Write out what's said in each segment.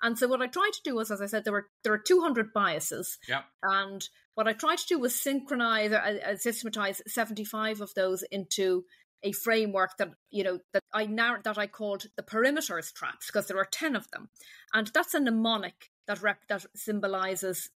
And so what I tried to do was, as I said, there are 200 biases. Yep. And what I tried to do was synchronize or systematize 75 of those into a framework that I called the perimeters traps, because there are 10 of them. And that's a mnemonic that symbolizes,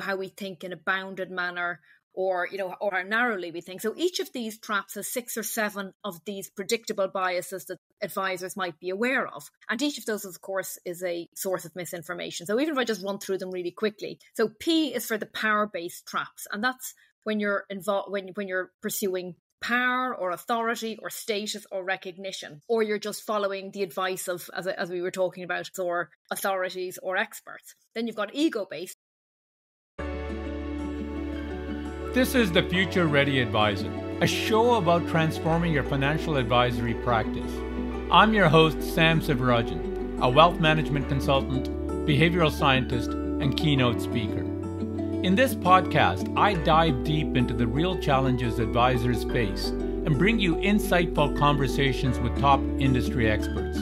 how we think in a bounded manner, or how narrowly we think. So each of these traps has 6 or 7 of these predictable biases that advisors might be aware of. And each of those, of course, is a source of misinformation. So even if I just run through them really quickly. So P is for the power-based traps. And that's when you're involved, when you're pursuing power or authority or status or recognition, or you're just following the advice of, as we were talking about, or authorities or experts. Then you've got ego-based. This is the Future Ready Advisor, a show about transforming your financial advisory practice. I'm your host, Sam Sivarajan, a wealth management consultant, behavioral scientist, and keynote speaker. In this podcast, I dive deep into the real challenges advisors face and bring you insightful conversations with top industry experts.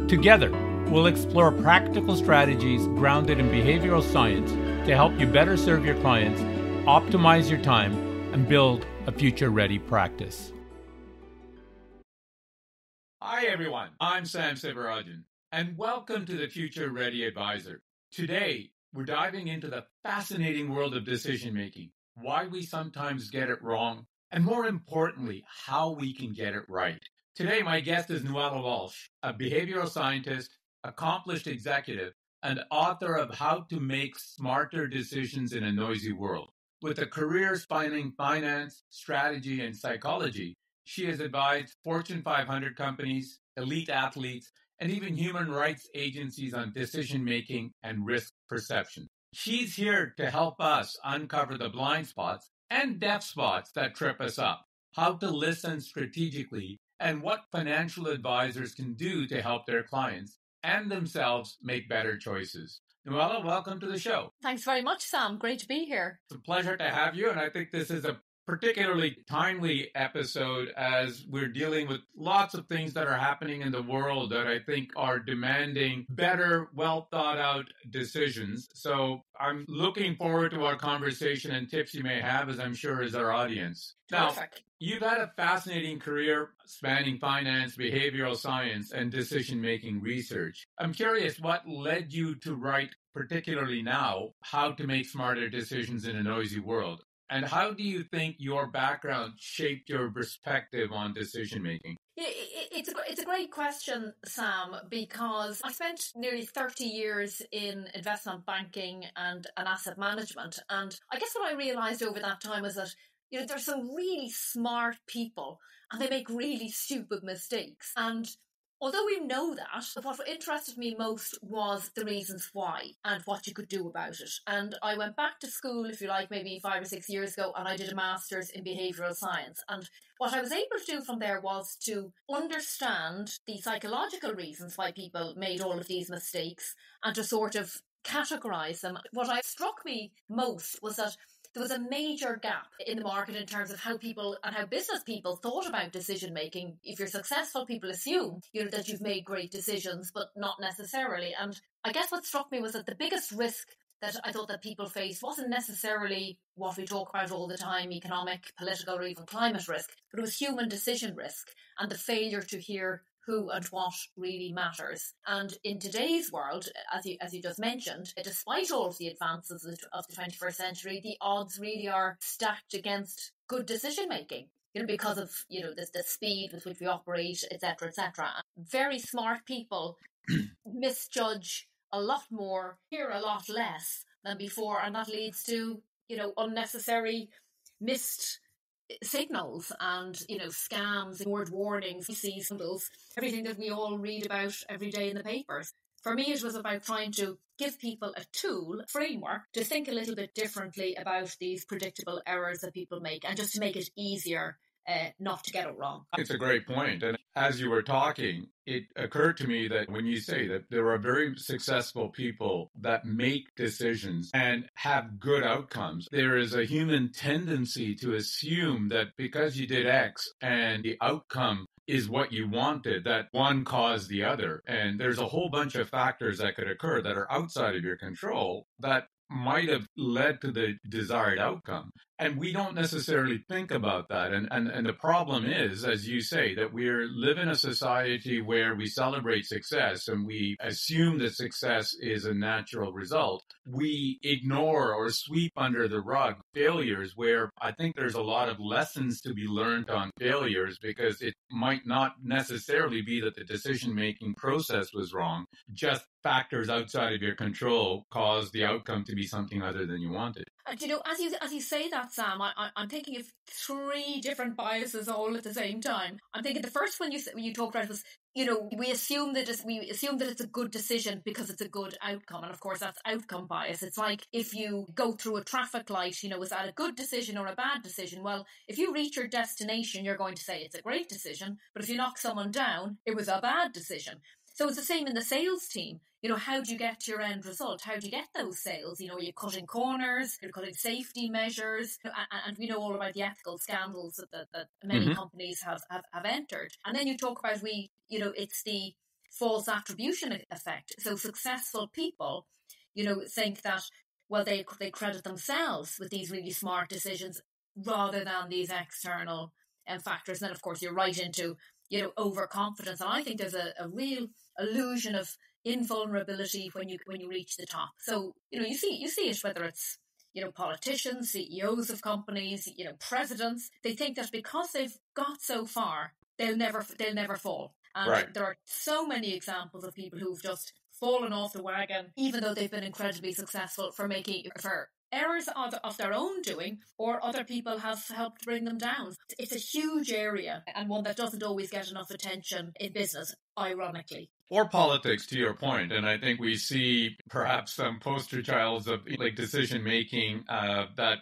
Together, we'll explore practical strategies grounded in behavioral science to help you better serve your clients, optimize your time, and build a future-ready practice. Hi everyone, I'm Sam Sivarajan, and welcome to the Future Ready Advisor. Today, we're diving into the fascinating world of decision-making, why we sometimes get it wrong, and more importantly, how we can get it right. Today, my guest is Nuala Walsh, a behavioral scientist, accomplished executive, and author of How to Make Smarter Decisions in a Noisy World. With a career spanning finance, strategy, and psychology, she has advised Fortune 500 companies, elite athletes, and even human rights agencies on decision-making and risk perception. She's here to help us uncover the blind spots and deaf spots that trip us up, how to listen strategically, and what financial advisors can do to help their clients and themselves make better choices. Nuala, welcome to the show. Thanks very much, Sam. Great to be here. It's a pleasure to have you, and I think this is a particularly timely episode as we're dealing with lots of things that are happening in the world that I think are demanding better, well thought out decisions. So I'm looking forward to our conversation and tips you may have, as I'm sure is our audience. Terrific. Now, you've had a fascinating career spanning finance, behavioral science, and decision-making research. I'm curious what led you to write, particularly now, How to Make Smarter Decisions in a Noisy World. And how do you think your background shaped your perspective on decision-making? It's a great question, Sam, because I spent nearly 30 years in investment banking and asset management. And I guess what I realised over that time was that there's some really smart people and they make really stupid mistakes. And although we know that, what interested me most was the reasons why and what you could do about it. And I went back to school, if you like, maybe 5 or 6 years ago, and I did a master's in behavioural science. And what I was able to do from there was to understand the psychological reasons why people made all of these mistakes and to sort of categorise them. What struck me most was that there was a major gap in the market in terms of how people and how business people thought about decision making. If you're successful, people assume that you've made great decisions, but not necessarily. And I guess what struck me was that the biggest risk that I thought that people faced wasn't necessarily what we talk about all the time, economic, political, or even climate risk, but it was human decision risk and the failure to hear who and what really matters. And in today's world, as you just mentioned, despite all of the advances of the 21st century, the odds really are stacked against good decision making. Because of the speed with which we operate, etc., etc. Very smart people misjudge a lot more, hear a lot less than before, and that leads to unnecessary missed signals and scams, ignored warnings, symbols, everything that we all read about every day in the papers. For me, it was about trying to give people a tool, a framework, to think a little bit differently about these predictable errors that people make and just to make it easier not to get it wrong. It's a great point. And as you were talking, it occurred to me that when you say that there are very successful people that make decisions and have good outcomes, there is a human tendency to assume that because you did X and the outcome is what you wanted, that one caused the other. And there's a whole bunch of factors that could occur that are outside of your control that might have led to the desired outcome. And we don't necessarily think about that. And the problem is, as you say, that we live in a society where we celebrate success and we assume that success is a natural result. We ignore or sweep under the rug failures, where I think there's a lot of lessons to be learned on failures, because it might not necessarily be that the decision-making process was wrong. Just factors outside of your control cause the outcome to be something other than you wanted. And as you say that, Sam, I'm thinking of three different biases all at the same time. I'm thinking the first one you talked about was, we assume that it's a good decision because it's a good outcome, and of course that's outcome bias. It's like if you go through a traffic light, is that a good decision or a bad decision? Well, if you reach your destination, you're going to say it's a great decision, but if you knock someone down, it was a bad decision. So it's the same in the sales team. How do you get to your end result? How do you get those sales? Are you cutting corners? You're cutting safety measures? And we know all about the ethical scandals that many companies have entered. And then you talk about it's the false attribution effect. So successful people, think that, well, they credit themselves with these really smart decisions rather than these external factors. And then, of course, you're right into overconfidence. And I think there's a real illusion of invulnerability when you reach the top. So you see it, whether it's politicians, CEOs of companies, presidents. They think that because they've got so far, they'll never fall. And right. There are so many examples of people who've just fallen off the wagon, even though they've been incredibly successful for errors of their own doing, or other people have helped bring them down. It's a huge area, and one that doesn't always get enough attention in business, ironically. Or politics, to your point. And I think we see perhaps some poster childs of decision-making that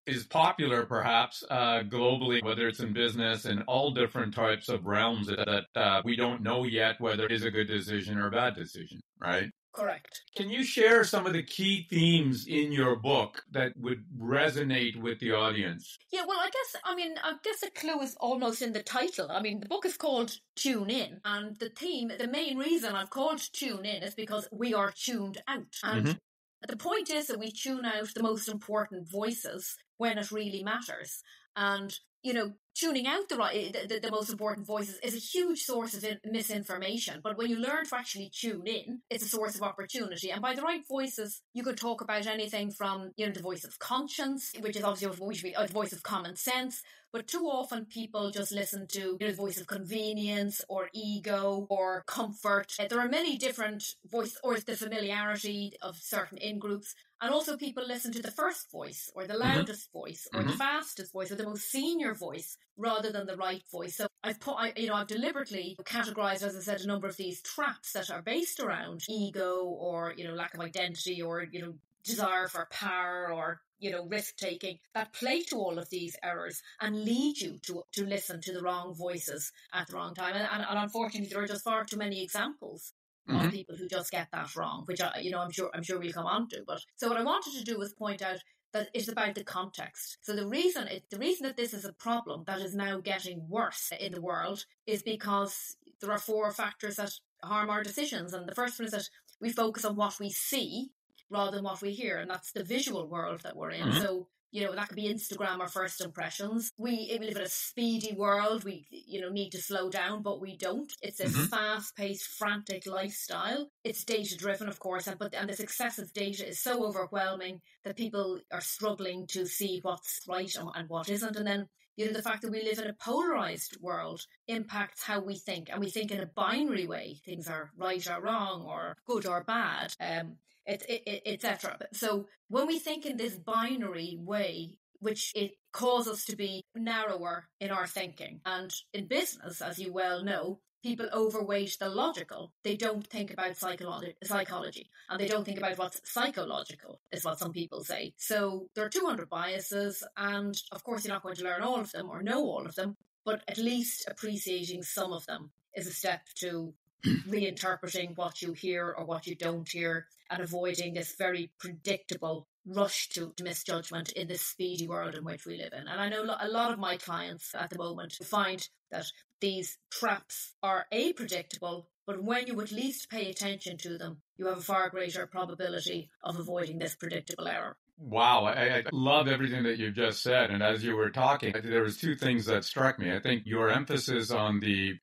is popular perhaps globally, whether it's in business and all different types of realms that we don't know yet whether it is a good decision or a bad decision, right? Correct. Can you share some of the key themes in your book that would resonate with the audience? Yeah, well, I guess the clue is almost in the title. I mean, the book is called Tune In, and the main reason I've called Tune In is because we are tuned out. And the point is that we tune out the most important voices when it really matters. And, tuning out the most important voices is a huge source of misinformation. But when you learn to actually tune in, it's a source of opportunity. And by the right voices, you could talk about anything from, the voice of conscience, which is obviously a voice of common sense. But too often people just listen to the voice of convenience or ego or comfort. There are many different voices, or the familiarity of certain in-groups. And also people listen to the first voice or the loudest voice or the fastest voice or the most senior voice rather than the right voice. So I've deliberately categorized, as I said, a number of these traps that are based around ego or, lack of identity or, desire for power or, risk-taking that play to all of these errors and lead you to listen to the wrong voices at the wrong time. And unfortunately, there are just far too many examples of people who just get that wrong, which I'm sure we'll come on to. But so what I wanted to do was point out that it's about the context. So the reason that this is a problem that is now getting worse in the world is because there are 4 factors that harm our decisions. And the first one is that we focus on what we see rather than what we hear, and that's the visual world that we're in. So that could be Instagram or first impressions. We live in a speedy world. We, need to slow down, but we don't. It's a fast-paced, frantic lifestyle. It's data-driven, of course, and this excessive data is so overwhelming that people are struggling to see what's right and what isn't. And then, the fact that we live in a polarized world impacts how we think, and we think in a binary way. Things are right or wrong, or good or bad. Etc. So when we think in this binary way, which it causes us to be narrower in our thinking, and in business, as you well know, people overweight the logical. They don't think about psychology, and they don't think about what's psychological, is what some people say. So there are 200 biases, and of course you're not going to learn all of them or know all of them, but at least appreciating some of them is a step to reinterpreting what you hear or what you don't hear, and avoiding this very predictable rush to misjudgment in this speedy world in which we live in. And I know a lot of my clients at the moment find that these traps are predictable, but when you at least pay attention to them, you have a far greater probability of avoiding this predictable error. Wow, I love everything that you've just said. And as you were talking, there was two things that struck me. I think your emphasis on the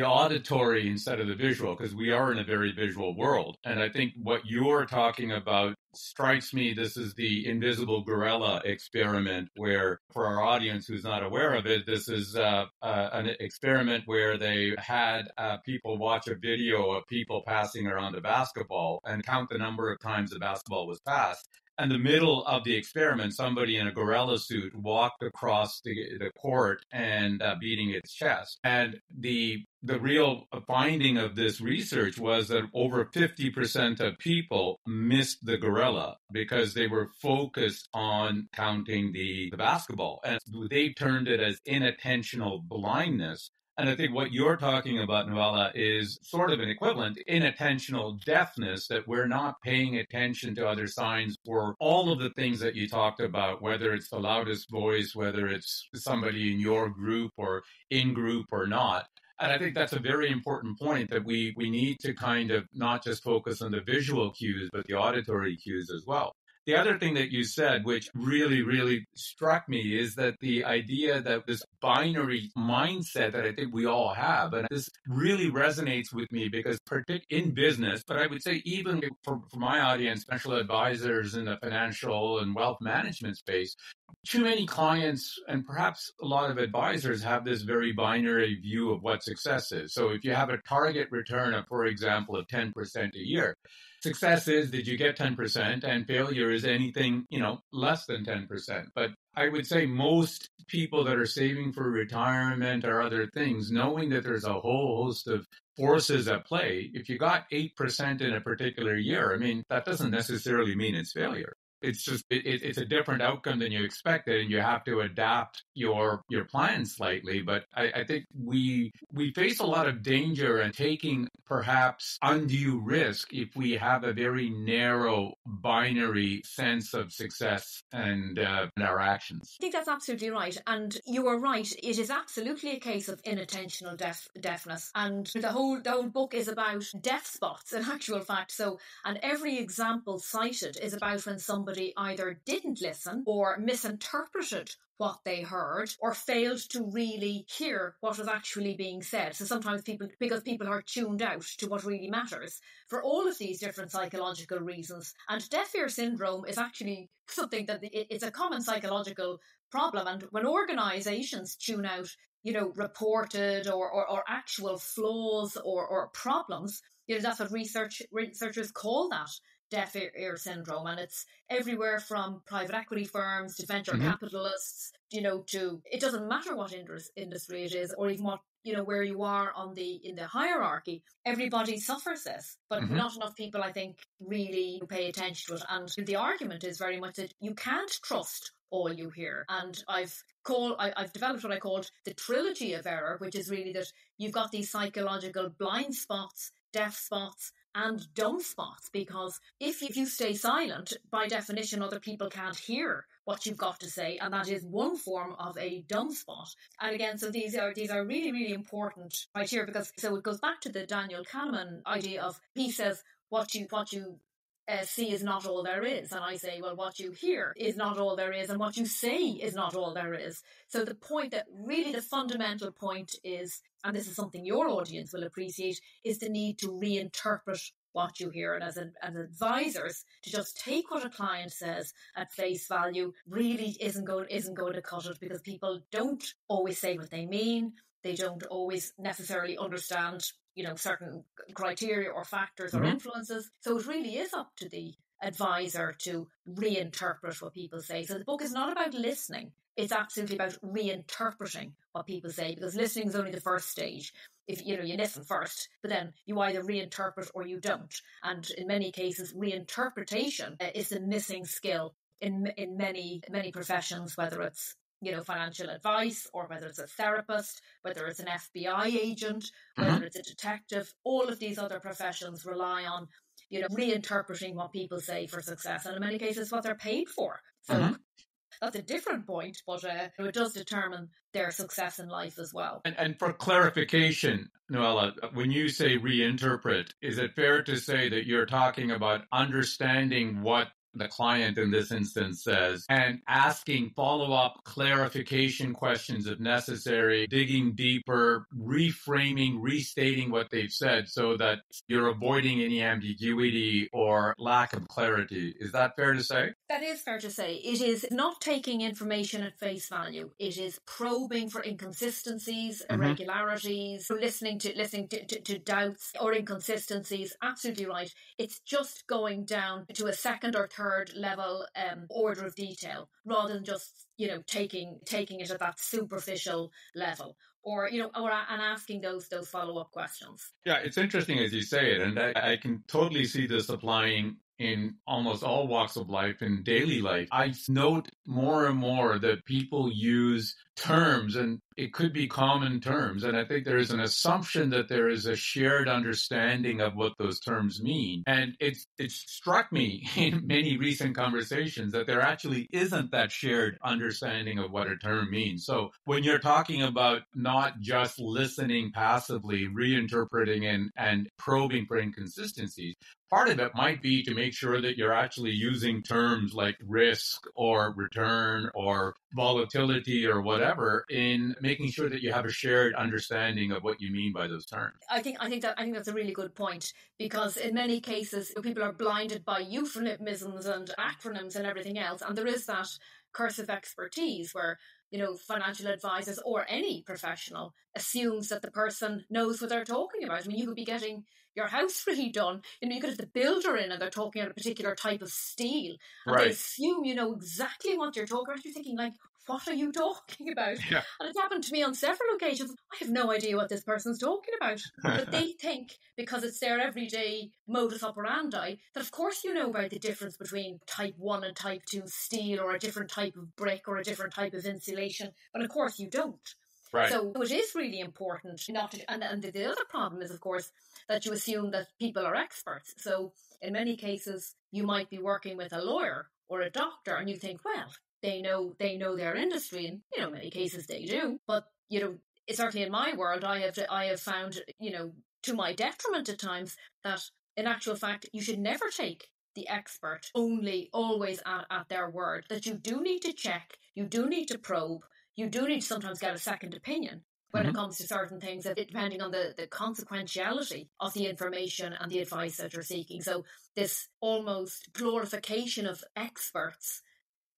auditory instead of the visual, because we are in a very visual world. And I think what you're talking about strikes me, this is the invisible gorilla experiment, where for our audience who's not aware of it, this is an experiment where they had people watch a video of people passing around a basketball and count the number of times the basketball was passed. In the middle of the experiment, somebody in a gorilla suit walked across the court and beating its chest. And the real finding of this research was that over 50% of people missed the gorilla because they were focused on counting the basketball. And they turned it as inattentional blindness. And I think what you're talking about, Nuala, is sort of an equivalent, inattentional deafness, that we're not paying attention to other signs for all of the things that you talked about, whether it's the loudest voice, whether it's somebody in your group or in group or not. And I think that's a very important point, that we need to kind of not just focus on the visual cues, but the auditory cues as well. The other thing that you said, which really, really struck me, is that the idea that this binary mindset that I think we all have, and this really resonates with me because in business, but I would say even for my audience, special advisors in the financial and wealth management space, too many clients and perhaps a lot of advisors have this very binary view of what success is. So if you have a target return of, for example, of 10% a year, success is, did you get 10%, and failure is anything, less than 10%. But I would say most people that are saving for retirement or other things, knowing that there's a whole host of forces at play, if you got 8% in a particular year, that doesn't necessarily mean it's failure. It's just, it's a different outcome than you expected, and you have to adapt your plan slightly. But I think we face a lot of danger in taking perhaps undue risk if we have a very narrow binary sense of success and our actions. I think that's absolutely right. And you are right. It is absolutely a case of inattentional deafness. And the whole book is about deaf spots in actual fact. So, and every example cited is about when somebody either didn't listen or misinterpreted what they heard or failed to really hear what was actually being said. So sometimes because people are tuned out to what really matters for all of these different psychological reasons. And deaf ear syndrome is actually something that it's a common psychological problem. And when organizations tune out, reported or actual flaws or problems, that's what researchers call that. Deaf ear syndrome, and it's everywhere from private equity firms to venture capitalists, to it doesn't matter what industry it is, or even what where you are in the hierarchy. Everybody suffers this, but not enough people, I think, really pay attention to it. And the argument is very much that you can't trust all you hear. And I've developed what I called the trilogy of error, which is really that you've got these psychological blind spots, deaf spots, and dumb spots, because if you stay silent, by definition, other people can't hear what you've got to say, and that is one form of a dumb spot. And again, so these are really, really important right here, because so it goes back to the Daniel Kahneman idea of, he says, what you see is not all there is, and I say, well, what you hear is not all there is, and what you say is not all there is. So the point that really the fundamental point is, and this is something your audience will appreciate, is the need to reinterpret what you hear. And as advisors, to just take what a client says at face value really isn't going to cut it, because people don't always say what they mean. They don't always necessarily understand certain criteria or factors or influences. So it really is up to the advisor to reinterpret what people say. So the book is not about listening. It's absolutely about reinterpreting what people say, because listening is only the first stage. If you listen first, but then you either reinterpret or you don't. And in many cases, reinterpretation is the missing skill in many professions, whether it's financial advice, or whether it's a therapist, whether it's an FBI agent, whether it's a detective. All of these other professions rely on reinterpreting what people say for success, and in many cases what they're paid for. So that's a different point, but it does determine their success in life as well. And for clarification, Nuala, when you say reinterpret, is it fair to say that you're talking about understanding what the client in this instance says and asking follow-up clarification questions if necessary, digging deeper, reframing, restating what they've said so that you're avoiding any ambiguity or lack of clarity? Is that fair to say? That is fair to say. It is not taking information at face value. It is probing for inconsistencies, irregularities, listening to doubts or inconsistencies. Absolutely right. It's just going down to a second or third level order of detail, rather than just taking it at that superficial level, or and asking those follow-up questions. Yeah, it's interesting as you say it, and I can totally see this applying in almost all walks of life, in daily life. I note more and more that people use terms, and it could be common terms, and I think there is an assumption that there is a shared understanding of what those terms mean. And it's struck me in many recent conversations that there actually isn't that shared understanding of what a term means. So when you're talking about not just listening passively, reinterpreting and probing for inconsistencies, part of it might be to make sure that you're actually using terms like risk or return or volatility or whatever in making sure that you have a shared understanding of what you mean by those terms. I think that's a really good point, because in many cases people are blinded by euphemisms and acronyms and everything else, and there is that curse of expertise where financial advisors or any professional assumes that the person knows what they're talking about. I mean, you could be getting your house redone, you could have the builder in and they're talking about a particular type of steel, and Right. they assume you know exactly what you're talking about. You're thinking, like, what are you talking about? Yeah. And it's happened to me on several occasions. I have no idea what this person's talking about. But they think, because it's their everyday modus operandi, that of course you know about the difference between type 1 and type 2 steel, or a different type of brick, or a different type of insulation. But of course you don't. Right. So it is really important not to, and the other problem is, of course, that you assume that people are experts. So in many cases, you might be working with a lawyer or a doctor, and you think, well, they know their industry, and in many cases they do. But certainly in my world, I have found, to my detriment at times, that in actual fact you should never take the expert always at their word. That you do need to check, you do need to probe, you do need to sometimes get a second opinion when it comes to certain things, depending on the consequentiality of the information and the advice that you're seeking. So this almost glorification of experts,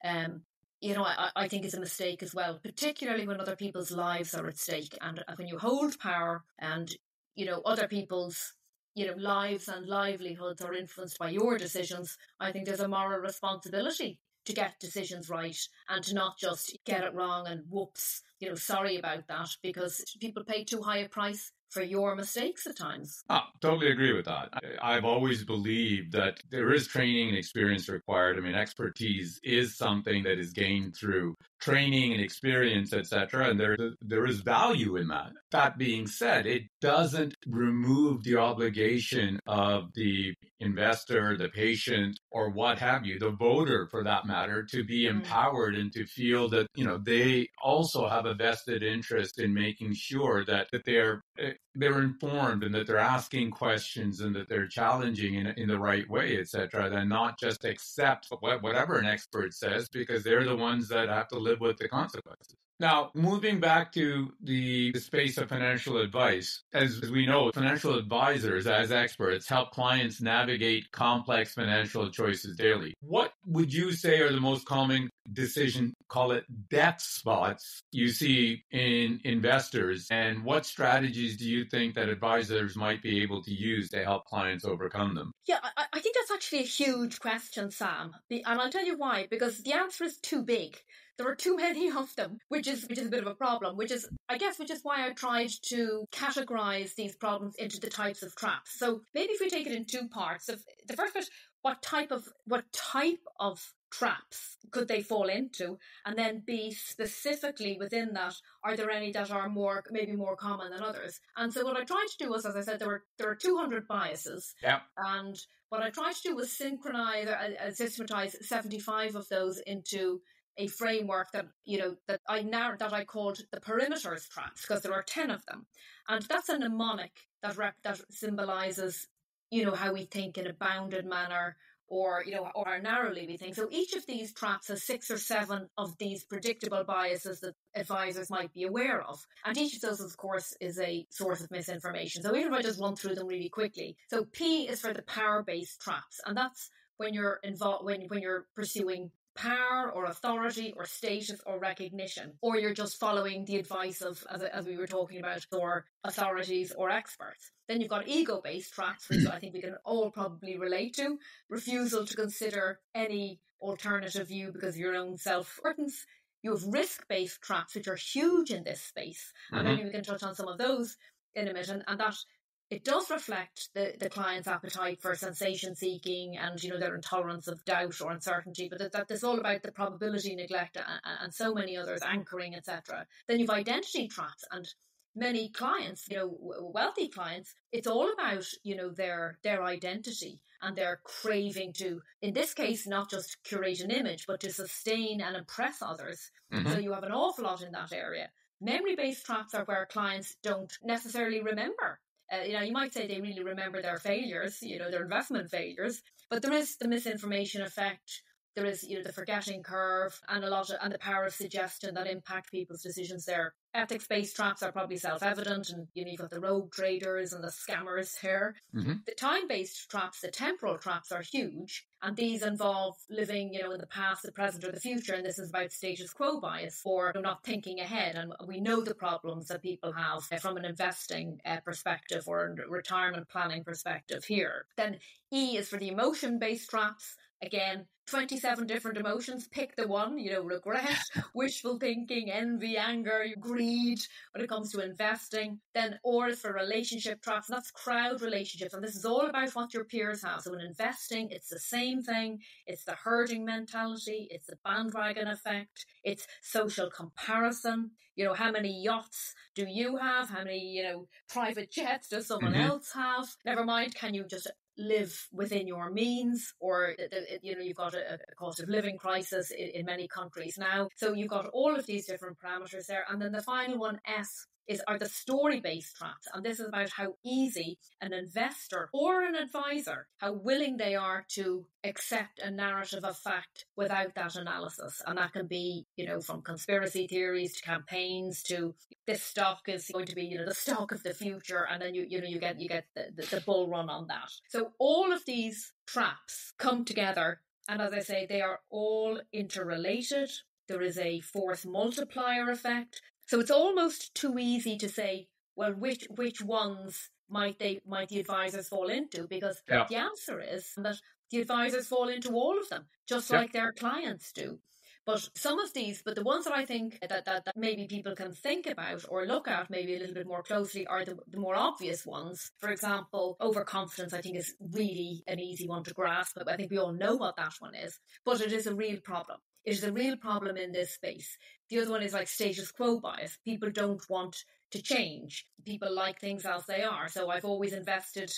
I think is a mistake as well, particularly when other people's lives are at stake, and when you hold power and other people's lives and livelihoods are influenced by your decisions. I think there's a moral responsibility to get decisions right, and to not just get it wrong and whoops, sorry about that, because people pay too high a price for your mistakes at times. Totally agree with that. I've always believed that there is training and experience required. I mean, expertise is something that is gained through training and experience, etc., and there is value in that. That being said, it doesn't remove the obligation of the investor, the patient, or what have you, the voter for that matter, to be empowered and to feel that they also have a vested interest in making sure that they're informed, and that they're asking questions, and that they're challenging in the right way, etc., than not just accept whatever an expert says, because they're the ones that have to live with the consequences. Now, moving back to the space of financial advice, as we know, financial advisors as experts help clients navigate complex financial choices daily. What would you say are the most common decision, call it death spots, you see in investors? And what strategies do you think that advisors might be able to use to help clients overcome them? Yeah, I think that's actually a huge question, Sam. And I'll tell you why, because the answer is too big. There are too many of them, which is a bit of a problem, which is why I tried to categorize these problems into the types of traps. So maybe if we take it in two parts. Of the first bit, what type of traps could they fall into, and then be specifically within that, are there any that are maybe more common than others? And so what I tried to do was, as I said, there are 200 biases. Yeah. And what I tried to do was systematize 75 of those into a framework that I called the perimeters traps, because there are 10 of them, and that's a mnemonic that symbolizes how we think in a bounded manner, or how narrowly we think. So each of these traps has 6 or 7 of these predictable biases that advisors might be aware of. And each of those, of course, is a source of misinformation. So even if I just run through them really quickly. So P is for the power-based traps. And that's when you're involved, when you're pursuing power or authority or status or recognition, or you're just following the advice of, as we were talking about, or authorities or experts. Then you've got ego-based traps, which I think we can all probably relate to. Refusal to consider any alternative view because of your own self-importance. You have risk-based traps, which are huge in this space. And maybe we can touch on some of those in a minute. And that it does reflect the client's appetite for sensation seeking and their intolerance of doubt or uncertainty, but that is all about the probability neglect and so many others, anchoring, etc. Then you've identity traps, and many clients, wealthy clients, it's all about their identity and their craving to, in this case, not just curate an image, but to sustain and impress others. So you have an awful lot in that area. Memory-based traps are where clients don't necessarily remember. You might say they really remember their failures, their investment failures, but there is the misinformation effect. There is, the forgetting curve, and the power of suggestion that impact people's decisions there. Ethics-based traps are probably self-evident, and you've got the rogue traders and the scammers here. The time-based traps, the temporal traps, are huge, and these involve living, in the past, the present, or the future, and this is about status quo bias, or not thinking ahead. And we know the problems that people have from an investing perspective or a retirement planning perspective here. Then E is for the emotion-based traps. Again, 27 different emotions. Pick the one, regret, wishful thinking, envy, anger, greed when it comes to investing. Then R is for relationship traps, and that's crowd relationships. And this is all about what your peers have. So in investing, it's the same thing. It's the herding mentality. It's the bandwagon effect. It's social comparison. How many yachts do you have? How many, private jets does someone else have? Never mind, can you just live within your means, or you've got a cost of living crisis in many countries now. So you've got all of these different parameters there. And then the final one, S, are the story-based traps. And this is about how easy an investor or an advisor, how willing they are to accept a narrative of fact without that analysis. And that can be, from conspiracy theories to campaigns to this stock is going to be, the stock of the future. And then you get the bull run on that. So all of these traps come together. And as I say, they are all interrelated. There is a force multiplier effect. So it's almost too easy to say, well, which ones might the advisors fall into? Because the answer is that the advisors fall into all of them, just like their clients do. But the ones that I think that maybe people can think about or look at maybe a little bit more closely are the more obvious ones. For example, overconfidence, I think, is really an easy one to grasp. But I think we all know what that one is. But it is a real problem. It is a real problem in this space. The other one is like status quo bias. People don't want to change. People like things as they are. So I've always invested,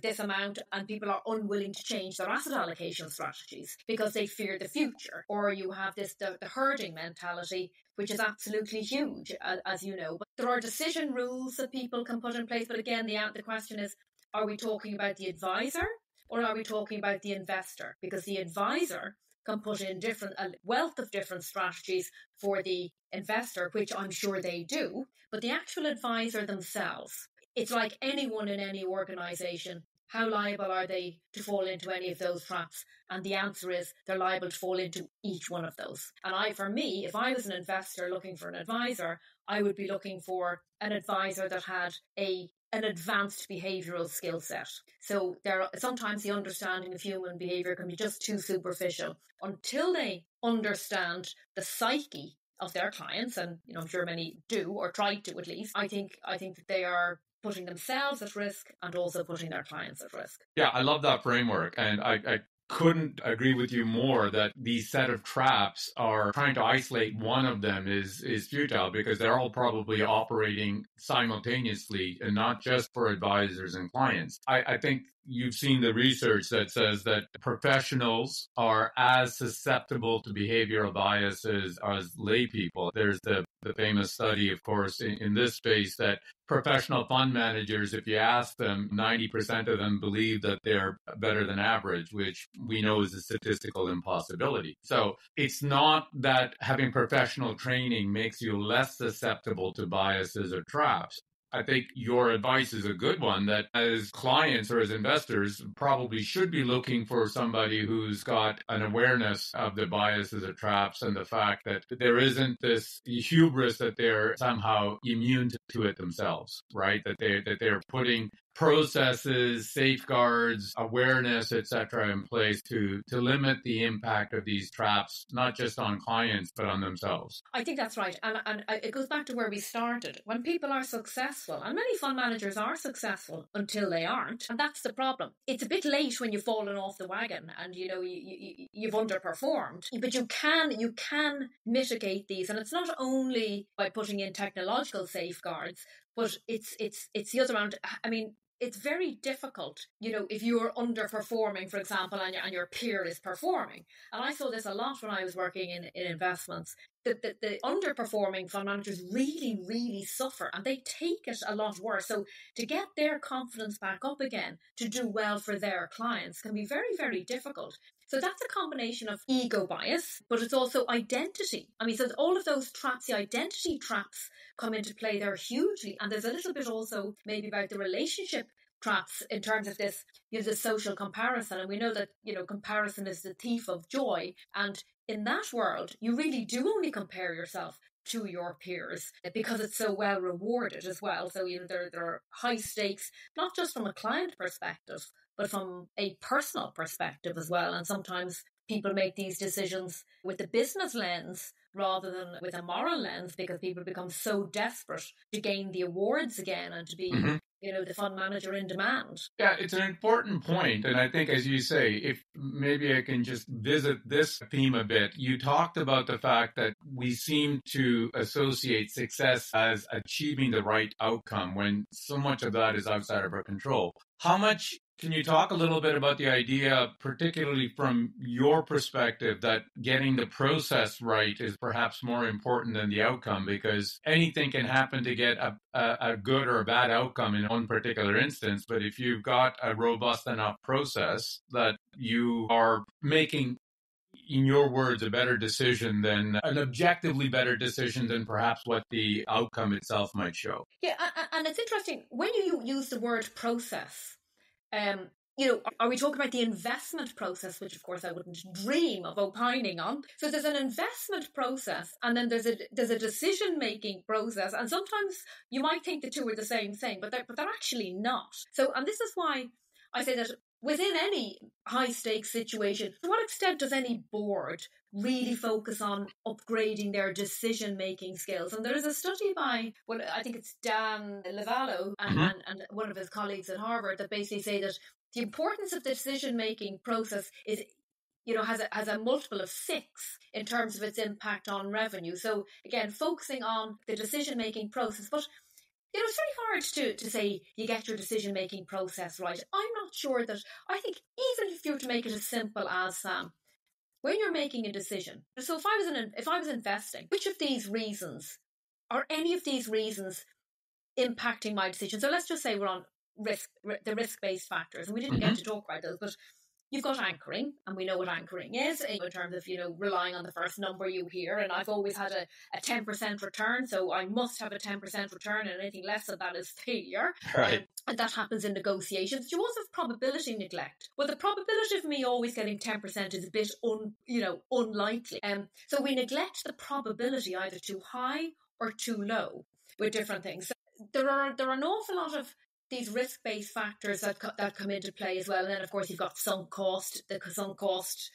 this amount, and people are unwilling to change their asset allocation strategies because they fear the future. Or you have the herding mentality, which is absolutely huge, as you know. But there are decision rules that people can put in place. But again, the question is, are we talking about the advisor or are we talking about the investor? Because the advisor can put in a wealth of different strategies for the investor, which I'm sure they do, but the actual advisor themselves, it's like anyone in any organization. How liable are they to fall into any of those traps? And the answer is they're liable to fall into each one of those. And for me, if I was an investor looking for an advisor, I would be looking for an advisor that had an advanced behavioural skill set. So sometimes the understanding of human behaviour can be just too superficial. Until they understand the psyche of their clients, and I'm sure many do or try to at least, I think that they are putting themselves at risk and also putting their clients at risk. Yeah, I love that framework. And I couldn't agree with you more that these set of traps are trying to isolate one of them is futile, because they're all probably operating simultaneously and not just for advisors and clients. I think you've seen the research that says that professionals are as susceptible to behavioral biases as lay people. There's the famous study, of course, in this space that professional fund managers, if you ask them, 90% of them believe that they're better than average, which we know is a statistical impossibility. So it's not that having professional training makes you less susceptible to biases or traps. I think your advice is a good one, that as clients or as investors probably should be looking for somebody who's got an awareness of the biases or traps and the fact that there isn't this hubris that they're somehow immune to it themselves, right? That they're putting processes, safeguards, awareness, etc., in place to limit the impact of these traps, not just on clients, but on themselves. I think that's right. And it goes back to where we started. When people are successful, and many fund managers are successful until they aren't, and that's the problem. It's a bit late when you've fallen off the wagon and, you've underperformed. But you can mitigate these. And it's not only by putting in technological safeguards, but it's the other round. I mean, it's very difficult, if you're underperforming, for example, and your peer is performing. And I saw this a lot when I was working in investments. The underperforming fund managers really, really suffer, and they take it a lot worse. So to get their confidence back up again, to do well for their clients, can be very, very difficult. So that's a combination of ego bias, but it's also identity. I mean, so all of those traps, the identity traps, come into play there hugely. And there's a little bit also maybe about the relationship traps in terms of this, the social comparison. And we know that, comparison is the thief of joy. And in that world, you really do only compare yourself to your peers because it's so well rewarded as well. So, there are high stakes, not just from a client perspective, but from a personal perspective as well. And sometimes people make these decisions with the business lens rather than with a moral lens, because people become so desperate to gain the awards again and to be, the fund manager in demand. Yeah, it's an important point. And I think, as you say, if maybe I can just visit this theme a bit, you talked about the fact that we seem to associate success as achieving the right outcome when so much of that is outside of our control. How much can you talk a little bit about the idea, particularly from your perspective, that getting the process right is perhaps more important than the outcome, because anything can happen to get a good or a bad outcome in one particular instance. But if you've got a robust enough process that you are making, in your words, a better decision than an objectively better decision than perhaps what the outcome itself might show. Yeah, and it's interesting when you use the word process. Are we talking about the investment process, which of course I wouldn't dream of opining on? So there's an investment process, and then there's a decision-making process, and sometimes you might think the two are the same thing, but they're actually not. So, and this is why I say that within any high-stakes situation, to what extent does any board really focus on upgrading their decision-making skills? And there is a study by, I think it's Dan Lavallo and one of his colleagues at Harvard, that basically say that the importance of the decision-making process is, has a multiple of 6 in terms of its impact on revenue. So again, focusing on the decision-making process, but it's very hard to say you get your decision-making process right. I'm not sure that, I think even if you were to make it as simple as, Sam, when you're making a decision, so if I was investing, which of these reasons, are any of these reasons impacting my decision? So let's just say we're on the risk-based factors, and we didn't get to talk about those, but you've got anchoring, and we know what anchoring is in terms of, relying on the first number you hear. And I've always had a 10% return, so I must have a 10% return, and anything less than that is failure. Right. And that happens in negotiations. You also have probability neglect. Well, the probability of me always getting 10% is a bit unlikely. So we neglect the probability either too high or too low with different things. So there are an awful lot of these risk-based factors that come into play as well. And then, of course, you've got sunk cost, the sunk cost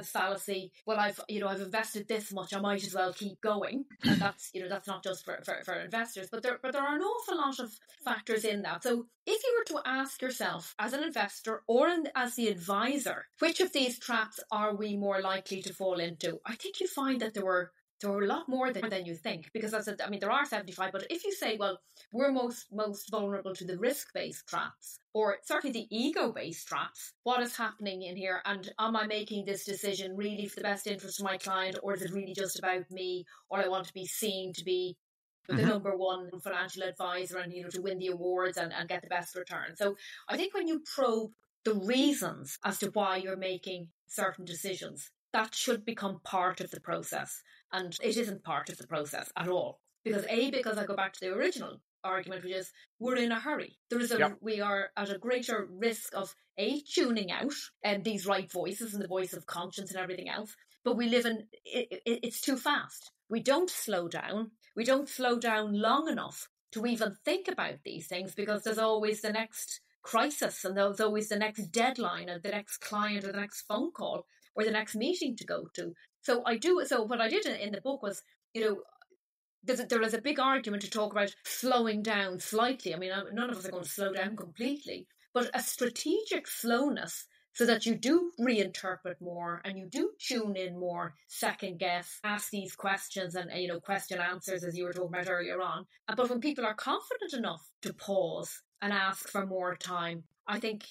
fallacy. Well, I've invested this much, I might as well keep going. And that's not just for investors, but there are an awful lot of factors in that. So if you were to ask yourself as an investor or as the advisor, which of these traps are we more likely to fall into? I think you find that there were a lot more than you think, because there are 75, but if you say, well, we're most vulnerable to the risk-based traps, or certainly the ego-based traps, what is happening in here, and am I making this decision really for the best interest of my client, or is it really just about me, or I want to be seen to be the number one financial advisor and, to win the awards and get the best return. So I think when you probe the reasons as to why you're making certain decisions, that should become part of the process. And it isn't part of the process at all. Because I go back to the original argument, which is we're in a hurry. We are at a greater risk of tuning out and these right voices and the voice of conscience and everything else. But we live in it's too fast. We don't slow down. We don't slow down long enough to even think about these things, because there's always the next crisis, and there's always the next deadline, or the next client, or the next phone call, or the next meeting to go to. So what I did in the book was, there is a big argument to talk about slowing down slightly. I mean, none of us are going to slow down completely, but a strategic slowness so that you do reinterpret more and you do tune in more, second guess, ask these questions and, question answers, as you were talking about earlier on. But when people are confident enough to pause and ask for more time, I think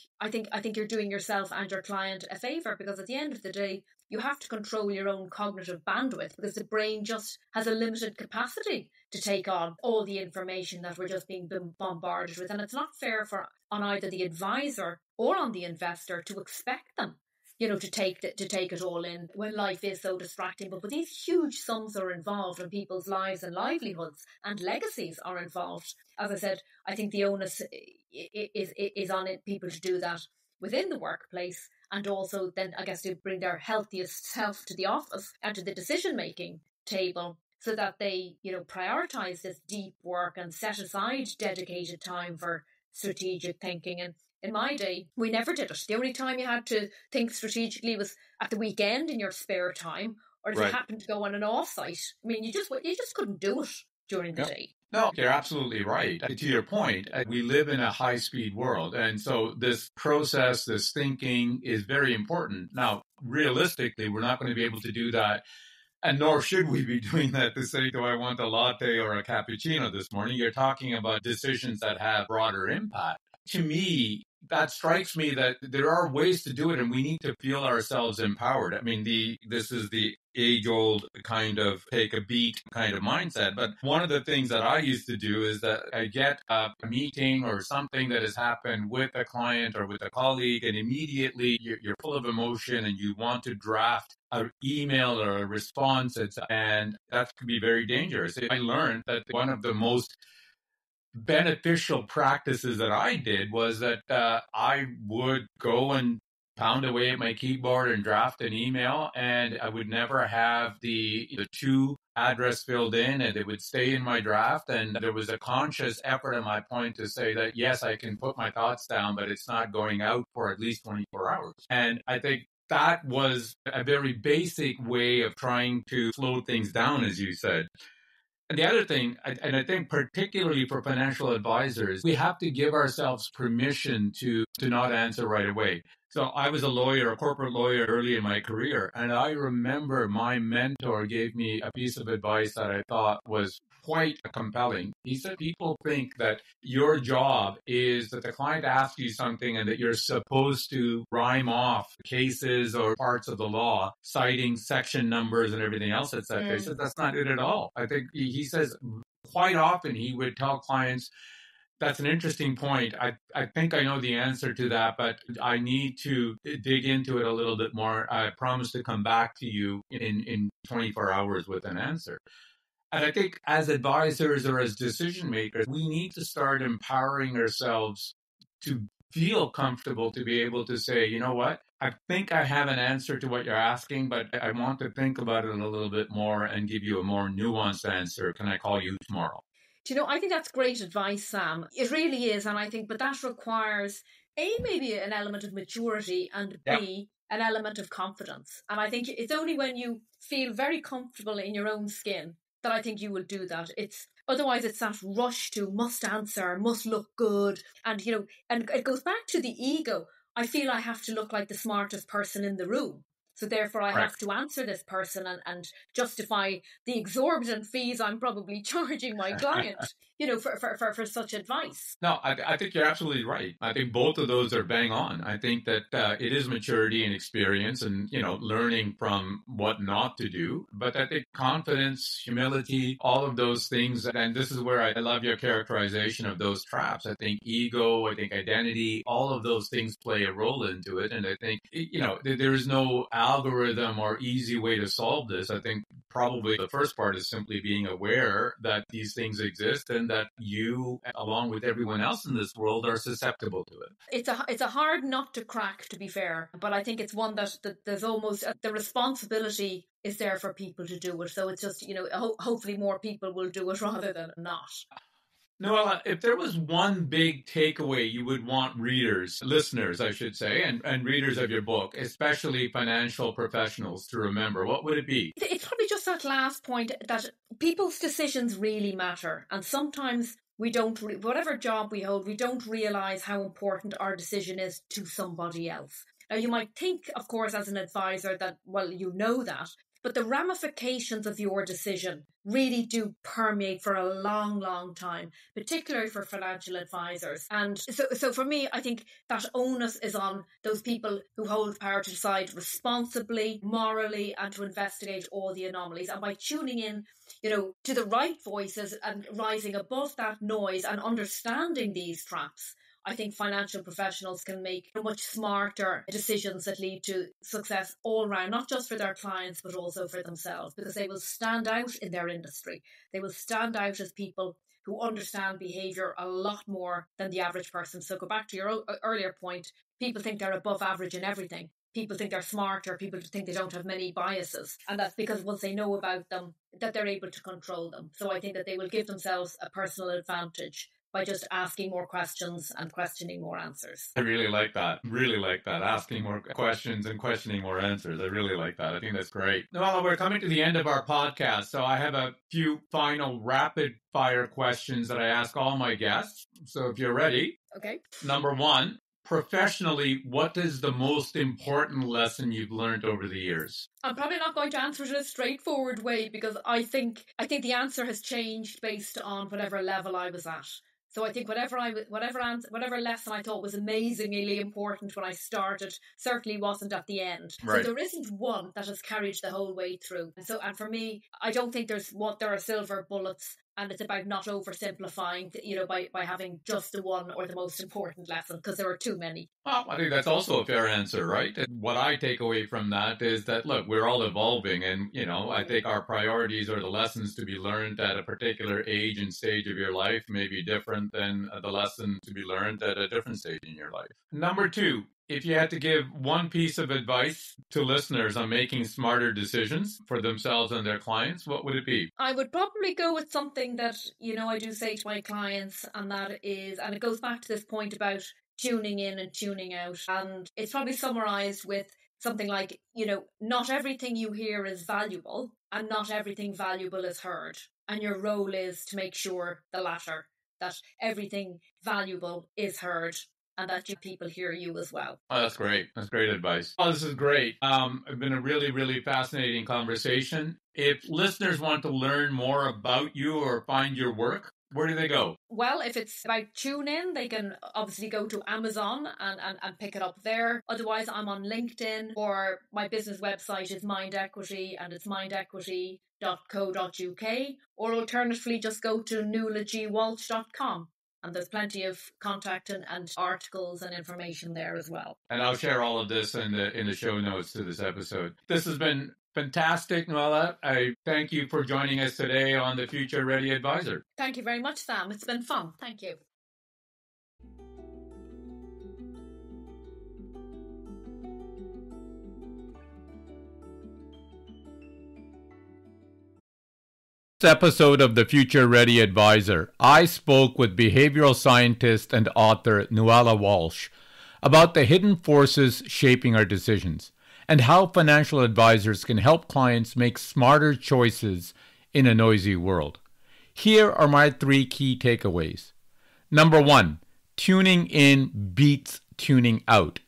you're doing yourself and your client a favour, because at the end of the day, you have to control your own cognitive bandwidth, because the brain just has a limited capacity to take on all the information that we're just being bombarded with. And it's not fair on either the advisor or on the investor to expect them, to take it all in when life is so distracting. But these huge sums are involved, and people's lives and livelihoods and legacies are involved. As I said, I think the onus is on people to do that within the workplace, and also then, I guess, to bring their healthiest self to the office and to the decision-making table, so that they, prioritise this deep work and set aside dedicated time for strategic thinking. And in my day, we never did it. The only time you had to think strategically was at the weekend in your spare time, or if you happened to go on an off-site. I mean, you just couldn't do it during the day. No, you're absolutely right. To your point, we live in a high-speed world. And so this process, this thinking is very important. Now, realistically, we're not going to be able to do that, and nor should we be doing that to say, do I want a latte or a cappuccino this morning? You're talking about decisions that have broader impact. To me, that strikes me that there are ways to do it, and we need to feel ourselves empowered. I mean, this is the age-old kind of take a beat kind of mindset. But one of the things that I used to do is that I get a meeting or something that has happened with a client or with a colleague, and immediately you're full of emotion and you want to draft an email or a response, and that can be very dangerous. I learned that one of the most beneficial practices that I did was that I would go and pound away at my keyboard and draft an email, and I would never have the to address filled in, and it would stay in my draft. And there was a conscious effort on my point to say that, yes, I can put my thoughts down, but it's not going out for at least 24 hours. And I think that was a very basic way of trying to slow things down, as you said. And the other thing, and I think particularly for financial advisors, we have to give ourselves permission to not answer right away. So I was a corporate lawyer early in my career, and I remember my mentor gave me a piece of advice that I thought was quite compelling. He said, people think that your job is that the client asks you something and that you're supposed to rhyme off cases or parts of the law, citing section numbers and everything else, etc. He said, that's not it at all. I think he says quite often he would tell clients, That's an interesting point. I think I know the answer to that, but I need to dig into it a little bit more. I promise to come back to you in 24 hours with an answer. And I think as advisors or as decision makers, we need to start empowering ourselves to feel comfortable to be able to say, you know what, I think I have an answer to what you're asking, but I want to think about it a little bit more and give you a more nuanced answer. Can I call you tomorrow? Do you know, I think that's great advice, Sam. It really is. And I think, but that requires A, maybe an element of maturity, and Yep. B, an element of confidence. And I think it's only when you feel very comfortable in your own skin that I think you will do that. Otherwise it's that rush to must answer, must look good. And, and it goes back to the ego. I feel I have to look like the smartest person in the room. So therefore I have Correct. to answer this person and justify the exorbitant fees I'm probably charging my client, for such advice. No, I think you're absolutely right. I think both of those are bang on. I think that it is maturity and experience and, learning from what not to do. But I think confidence, humility, all of those things. And this is where I love your characterization of those traps. I think ego, I think identity, all of those things play a role into it. And I think, there is no algorithm or easy way to solve this. I think probably the first part is simply being aware that these things exist and that you, along with everyone else in this world, are susceptible to it. It's a hard nut to crack, to be fair, but I think it's one that there's almost the responsibility is there for people to do it. So it's just, hopefully more people will do it rather than not. Noella, if there was one big takeaway you would want readers, listeners, I should say, and readers of your book, especially financial professionals, to remember, what would it be? It's probably just that last point that people's decisions really matter. And sometimes we don't, whatever job we hold, we don't realize how important our decision is to somebody else. Now, you might think, of course, as an advisor that, well, you know that, but the ramifications of your decision really do permeate for a long, long time, particularly for financial advisors. And so for me, I think that onus is on those people who hold power to decide responsibly, morally, and to investigate all the anomalies. And by tuning in, to the right voices and rising above that noise and understanding these traps, I think financial professionals can make much smarter decisions that lead to success all around, not just for their clients, but also for themselves, because they will stand out in their industry. They will stand out as people who understand behaviour a lot more than the average person. So go back to your earlier point, people think they're above average in everything. People think they're smarter, people think they don't have many biases. And that's because once they know about them, that they're able to control them. So I think that they will give themselves a personal advantage by just asking more questions and questioning more answers. I really like that. Really like that. Asking more questions and questioning more answers. I really like that. I think that's great. Noella, we're coming to the end of our podcast. So I have a few final rapid fire questions that I ask all my guests. So if you're ready. Okay. Number one, professionally, what is the most important lesson you've learned over the years? I'm probably not going to answer it in a straightforward way because I think the answer has changed based on whatever level I was at. So I think whatever lesson I thought was amazingly important when I started certainly wasn't at the end. Right. So there isn't one that has carried the whole way through. And for me, I don't think there are silver bullets. And it's about not oversimplifying, by having just the one or the most important lesson, because there are too many. Well, I think that's also a fair answer, right? What I take away from that is that, look, we're all evolving. And, I think our priorities or the lessons to be learned at a particular age and stage of your life may be different than the lesson to be learned at a different stage in your life. Number two, if you had to give one piece of advice to listeners on making smarter decisions for themselves and their clients, what would it be? I would probably go with something that, I do say to my clients, and that is, and it goes back to this point about tuning in and tuning out. And it's probably summarized with something like, not everything you hear is valuable and not everything valuable is heard. And your role is to make sure the latter, that everything valuable is heard and that people hear you as well. Oh, that's great. That's great advice. Oh, this is great. It's been a really, really fascinating conversation. If listeners want to learn more about you or find your work, where do they go? Well, if it's about tune in, they can obviously go to Amazon and pick it up there. Otherwise, I'm on LinkedIn, or my business website is Mind Equity, and it's mindequity.co.uk, or alternatively, just go to nualagwalsh.com. And there's plenty of contact and articles and information there as well. And I'll share all of this in the show notes to this episode. This has been fantastic, Nuala. I thank you for joining us today on the Future Ready Advisor. Thank you very much, Sam. It's been fun. Thank you. This episode of the Future Ready Advisor, I spoke with behavioral scientist and author Nuala Walsh about the hidden forces shaping our decisions and how financial advisors can help clients make smarter choices in a noisy world. Here are my 3 key takeaways. Number 1, tuning in beats tuning out.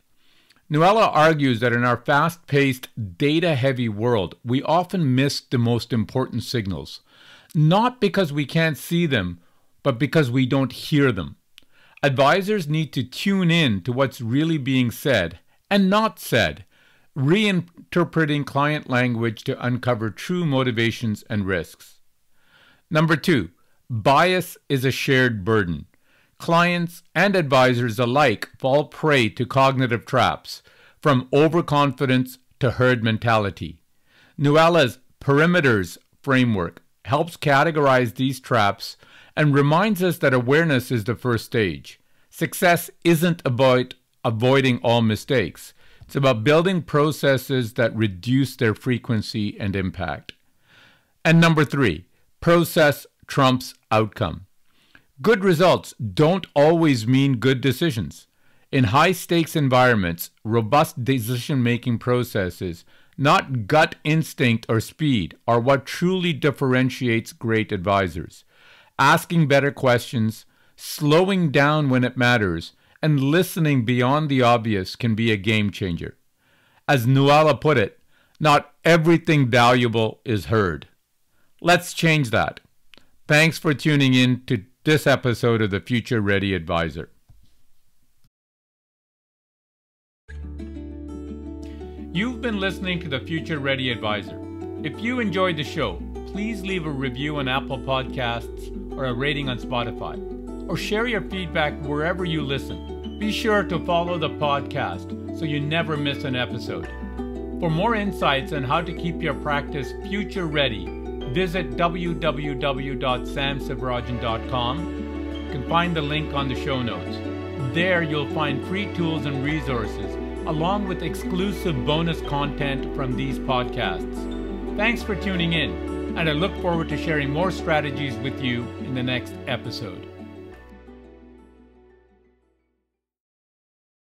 Nuala argues that in our fast-paced, data-heavy world, we often miss the most important signals. Not because we can't see them, but because we don't hear them. Advisors need to tune in to what's really being said and not said, reinterpreting client language to uncover true motivations and risks. Number 2, bias is a shared burden. Clients and advisors alike fall prey to cognitive traps, from overconfidence to herd mentality. Nuala's perimeters framework helps categorize these traps and reminds us that awareness is the first stage. Success isn't about avoiding all mistakes. It's about building processes that reduce their frequency and impact. And number 3, process trumps outcome. Good results don't always mean good decisions. In high-stakes environments, robust decision-making processes, not gut instinct or speed, are what truly differentiates great advisors. Asking better questions, slowing down when it matters, and listening beyond the obvious can be a game changer. As Nuala put it, not everything valuable is heard. Let's change that. Thanks for tuning in to this episode of the Future Ready Advisor. You've been listening to the Future Ready Advisor. If you enjoyed the show, please leave a review on Apple Podcasts or a rating on Spotify, or share your feedback wherever you listen. Be sure to follow the podcast so you never miss an episode. For more insights on how to keep your practice future ready, visit www.samsivarajan.com. You can find the link on the show notes. There you'll find free tools and resources, along with exclusive bonus content from these podcasts. Thanks for tuning in, and I look forward to sharing more strategies with you in the next episode.